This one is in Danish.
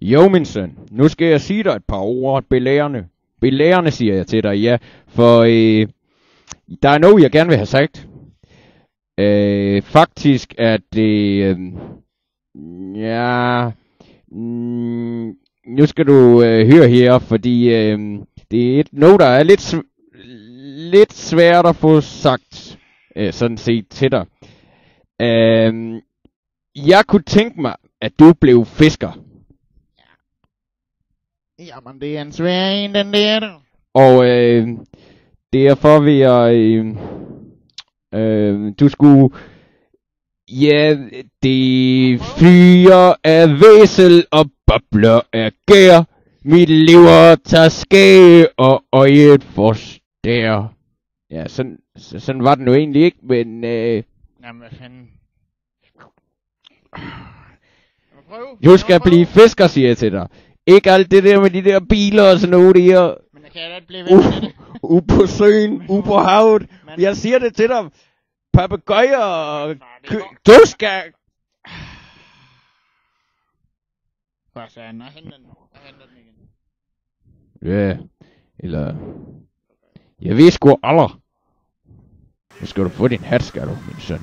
Jo, min søn, nu skal jeg sige dig et par ord belærende. Belærende, siger jeg til dig, ja. For der er noget, jeg gerne vil have sagt. Faktisk er det... ja... nu skal du høre her, fordi det er noget, der er lidt svært at få sagt, sådan set til dig. Jeg kunne tænke mig, at du blev fisker. Jamen, det er en svær en, den der. Og derfor vil jeg... du skulle... Ja, det fyre af væsel og bobler af gær. Mit lever tager skæg og øjet forstær. Ja, sådan var det nu egentlig ikke, men... Jamen, hvad fanden? Du skal blive fisker, siger jeg til dig. Ikke alt det der med de der biler og sådan noget der. Men jeg kan da ikke blive ved med det. Ude på søen, ude på havet. Jeg siger det til dig. Papegøjer og... Du skal... Hvad sagde han? Jeg henter den igen. Ja, eller... Jeg ved sgu aldrig. Nu skal du få din hat, skal du, min søn.